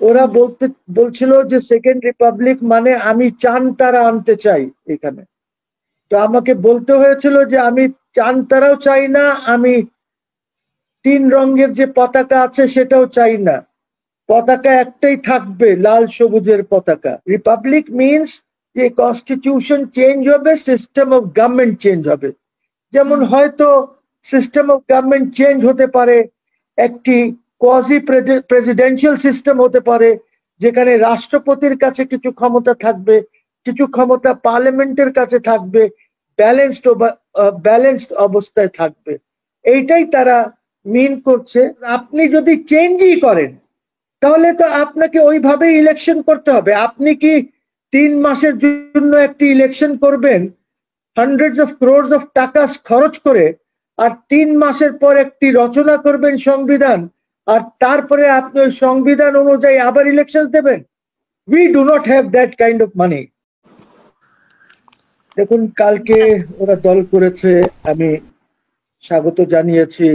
ওরা বলছিল যে সেকেন্ড রিপাবলিক মানে আমি চান তারা আনতে চাই এখানে। তো আমাকে বলতে হয়েছিল যে আমি চান তারাও চাই না, আমি তিন রঙের যে পতাকা আছে সেটাও চাই না, পতাকা একটাই থাকবে, লাল সবুজের পতাকা। রিপাবলিক মিনস যে কনস্টিটিউশন চেঞ্জ হবে, সিস্টেম অফ গভর্নমেন্ট চেঞ্জ হবে। যেমন হয়তো সিস্টেম অফ গভর্নমেন্ট চেঞ্জ হতে পারে, একটি কোয়াজি প্রেসিডেন্সিয়াল সিস্টেম হতে পারে, যেখানে রাষ্ট্রপতির কাছে কিছু ক্ষমতা থাকবে, কিছু ক্ষমতা পার্লামেন্টের কাছে থাকবে, ব্যালেন্সড অবস্থায় থাকবে। এইটাই তারা মিন করছে। আপনি যদি চেঞ্জই করেন তাহলে তো আপনাকে ওইভাবে ইলেকশন করতে হবে। আপনি কি 3 মাসের জন্য একটি ইলেকশন করবেন হান্ড্রেডস অফ ক্রোর্স অফ টাকা খরচ করে, আর 3 মাসের পর একটি রচনা করবেন সংবিধান, আর তারপরে আপনি ওই সংবিধান অনুযায়ী আবার ইলেকশন দেবেন? We do not have that kind of money. দেখুন, কালকে ওরা দল করেছে, আমি স্বাগত জানিয়েছি,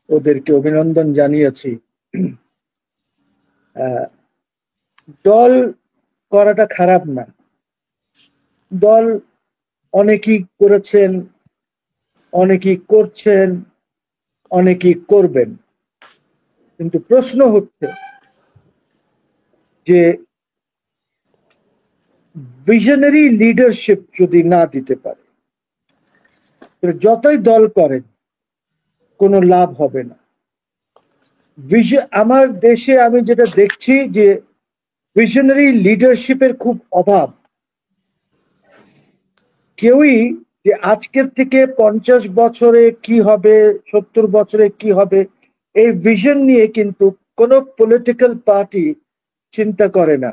ওদেরকে অভিনন্দন জানিয়েছি। দল করাটা খারাপ না, দল অনেকেই করেছেন, অনেকেই করছেন, অনেকেই করবেন। কিন্তু প্রশ্ন হচ্ছে যে ভিশনারি লিডারশিপ যদি না দিতে পারে, যতই দল করেন কোনো লাভ হবে না। আমার দেশে আমি যেটা দেখছি যে ভিশনারি লিডারশিপের খুব অভাব। কেউই যে আজকের থেকে 50 বছরে কি হবে, 70 বছরে কি হবে, এই ভিশন নিয়ে কিন্তু কোন পলিটিক্যাল পার্টি চিন্তা করে না।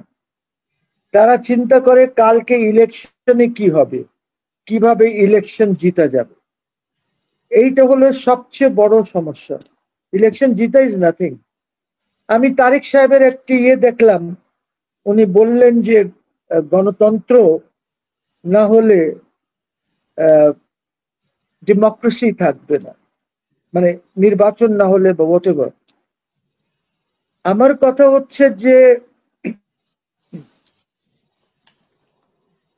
তারা চিন্তা করে কালকে ইলেকশনে কি হবে, কিভাবে ইলেকশন জিতা যাবে। এইটা হলো সবচেয়ে বড় সমস্যা। ইলেকশন জিতা ইজ নাথিং। আমি তারেক সাহেবের একটি দেখলাম, উনি বললেন যে গণতন্ত্র না হলে ডেমোক্রেসি থাকবে না, মানে নির্বাচন না হলে বা হোয়াট এভার। আমার কথা হচ্ছে যে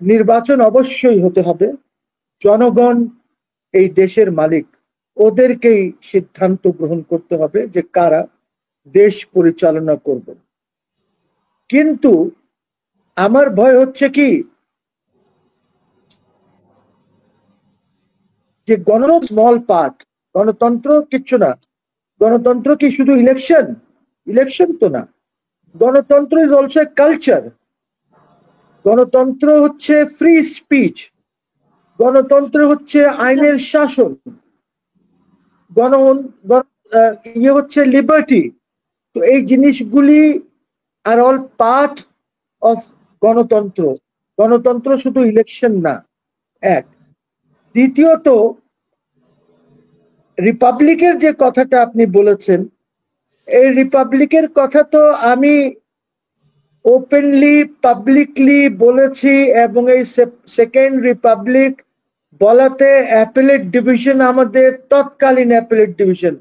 নির্বাচন অবশ্যই হতে হবে, জনগণ এই দেশের মালিক, ওদেরকেই সিদ্ধান্ত গ্রহণ করতে হবে যে কারা দেশ পরিচালনা করবে। কিন্তু আমার ভয় হচ্ছে কি যে স্মল পার্ট, গণতন্ত্র কিচ্ছু না। গণতন্ত্র কি শুধু ইলেকশন? ইলেকশন তো না। গণতন্ত্র ইজ অলসো এ কালচার। গণতন্ত্র হচ্ছে ফ্রি স্পিচ, গণতন্ত্র হচ্ছে আইনের শাসন, গণ ইয়ে হচ্ছে লিবার্টি। তো এই জিনিসগুলি আর অল পার্ট অফ গণতন্ত্র। গণতন্ত্র শুধু ইলেকশন না। এক। দ্বিতীয়ত, রিপাবলিকের যে কথাটা আপনি বলেছেন, এই রিপাবলিকের কথা তো আমি ওপেনলি পাবলিকলি বলেছি, এবং এই সেকেন্ড রিপাবলিক বলাতে অ্যাপেলেট ডিভিশন, আমাদের তৎকালীন অ্যাপেলেট ডিভিশন,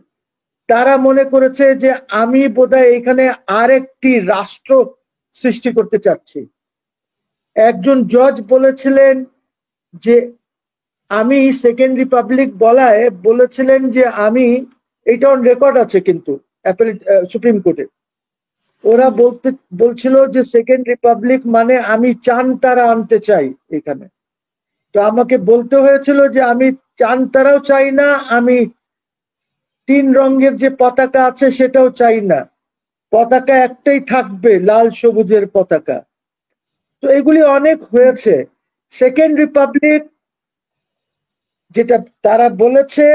তারা মনে করেছে যে আমি বোধহয় এখানে আরেকটি রাষ্ট্র সৃষ্টি করতে চাচ্ছি। একজন জজ বলেছিলেন যে আমি সেকেন্ড রিপাবলিক বলায় বলেছিলেন যে আমি, এটা অন রেকর্ড আছে কিন্তু সুপ্রিম কোর্টে, ওরা বলছিল যে সেকেন্ড রিপাবলিক মানে আমি চান তারা আনতে চাই এখানে। তো আমাকে বলতে হয়েছিল যে আমি চান তারাও চাই না, আমি তিন রঙের যে পতাকা আছে সেটাও চাই না, পতাকা একটাই থাকবে, লাল সবুজের পতাকা। তো এগুলি অনেক হয়েছে। সেকেন্ড রিপাবলিক যেটা তারা বলেছে,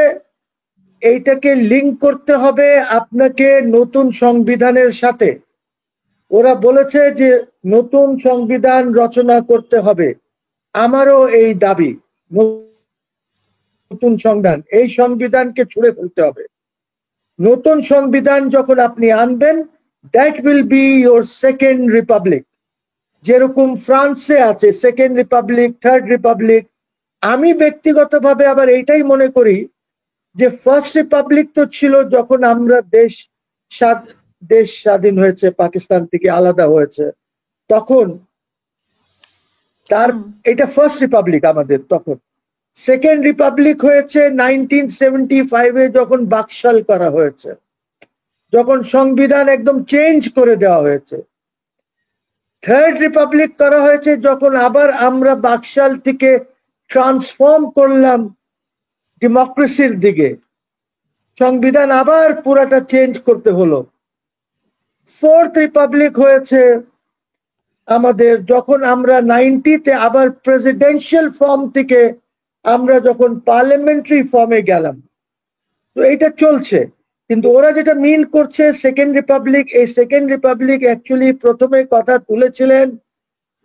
এইটাকে লিঙ্ক করতে হবে আপনাকে নতুন সংবিধানের সাথে। ওরা বলেছে যে নতুন সংবিধান রচনা করতে হবে। আমারও এই দাবি, নতুন সংবিধান, এই সংবিধানকে ছুঁড়ে ফেলতে হবে। নতুন সংবিধান যখন আপনি আনবেন, that will be your second Republic. যেরকম ফ্রান্সে আছে সেকেন্ড রিপাবলিক, থার্ড রিপাবলিক। আমি ব্যক্তিগতভাবে আবার এইটাই মনে করি যে ফার্স্ট রিপাবলিক তো ছিল যখন আমরা দেশ দেশ স্বাধীন হয়েছে, পাকিস্তান থেকে আলাদা হয়েছে, তখন তার এটা ফার্স্ট রিপাবলিক আমাদের। তখন সেকেন্ড রিপাবলিক হয়েছে 1975-এ, যখন বাকশাল করা হয়েছে, যখন সংবিধান একদম চেঞ্জ করে দেওয়া হয়েছে। থার্ড রিপাবলিক করা হয়েছে যখন আবার আমরা বাকশাল থেকে ট্রান্সফর্ম করলাম ডেমোক্রেসির দিকে, সংবিধান আবার পুরাটা চেঞ্জ করতে হলো। ফোর্থ রিপাবলিক হয়েছে আমাদের যখন আমরা 90-তে আবার প্রেসিডেন্সিয়াল ফর্ম থেকে আমরা যখন পার্লামেন্টারি ফর্মে গেলাম। তো এটা চলছে, কিন্তু ওরা যেটা মিন করছে সেকেন্ড রিপাবলিক, এই সেকেন্ড রিপাবলিক অ্যাকচুয়ালি প্রথমে কথা তুলেছিলেন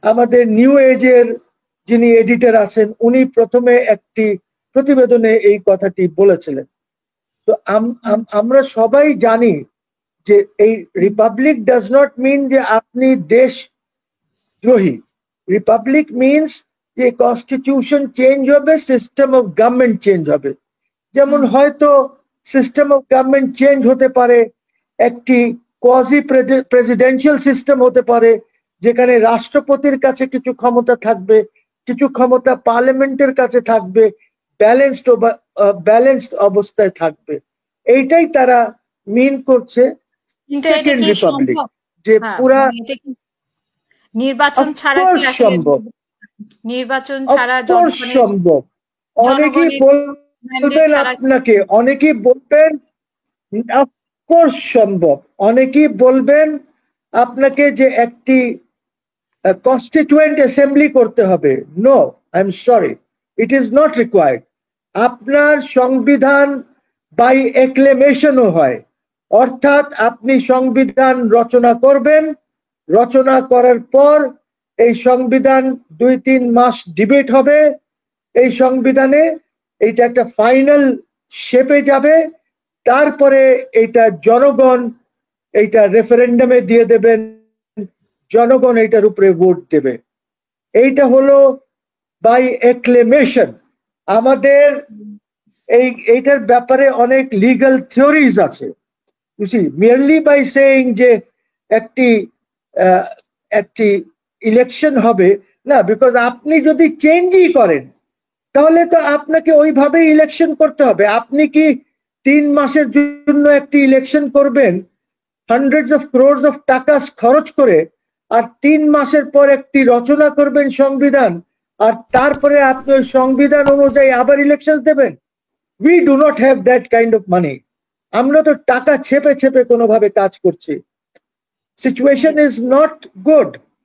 আমাদের নিউ এজের যিনি এডিটর আছেন, উনি প্রথমে একটি প্রতিবেদনে এই কথাটি বলেছিলেন। তো আমরা সবাই জানি যে এই রিপাবলিক ডাজ নট মিন যে আপনি দেশদ্রোহী। রিপাবলিক মিনস যে কনস্টিটিউশন চেঞ্জ হবে, সিস্টেম অফ গভর্নমেন্ট চেঞ্জ হবে। যেমন হয়তো সিস্টেম অফ গভর্নমেন্ট চেঞ্জ হতে পারে, একটি কোয়াজি প্রেসিডেন্সিয়াল সিস্টেম হতে পারে, যেখানে রাষ্ট্রপতির কাছে কিছু ক্ষমতা থাকবে, কিছু ক্ষমতা পার্লামেন্টের কাছে থাকবে, ব্যালেন্সড অবস্থায় থাকবে। এইটাই তারা মিন করছে সেকেন্ড রিপাবলিক, যে পুরা নির্বাচন ছাড়া কি সম্ভব, নির্বাচন ছাড়া সম্ভব। অনেকেই বলবেন আপনাকে, অনেকেই বলবেন অফকোর্স সম্ভব, অনেকেই বলবেন আপনাকে যে একটি কনস্টিটিউয়েন্ট অ্যাসেম্বলি করতে হবে। No, I am sorry, it is not required. আপনার সংবিধান বাই অ্যাক্লেমেশনও হয়, অর্থাৎ আপনি সংবিধান রচনা করবেন, রচনা করার পর এই সংবিধান 2-3 মাস ডিবেট হবে, এই সংবিধানে এইটা একটা ফাইনাল শেপে যাবে, তারপরে এইটা জনগণ এইটা রেফারেন্ডামে দিয়ে দেবেন, জনগণ এইটার উপরে ভোট দেবে। এইটা হলো বাই অ্যাক্লেমেশন। আমাদের এইটার ব্যাপারে অনেক লিগ্যাল থিওরিজ আছে। মেয়ারলি বাই সেইং যে একটি ইলেকশন হবে না, বিকজ আপনি যদি চেঞ্জই করেন তাহলে তো আপনাকে ওইভাবে ইলেকশন করতে হবে। আপনি কি 3 মাসের জন্য একটি ইলেকশন করবেন হান্ড্রেডস অফ ক্রোর্স অফ টাকা খরচ করে, আর 3 মাসের পর একটি রচনা করবেন সংবিধান, আর তারপরে আপনি ওই সংবিধান অনুযায়ী আবার ইলেকশন দেবেন? We do not have that kind of money. আমরা তো টাকা ছেপে ছেপে কোনোভাবে কাজ করছি। Situation is not good.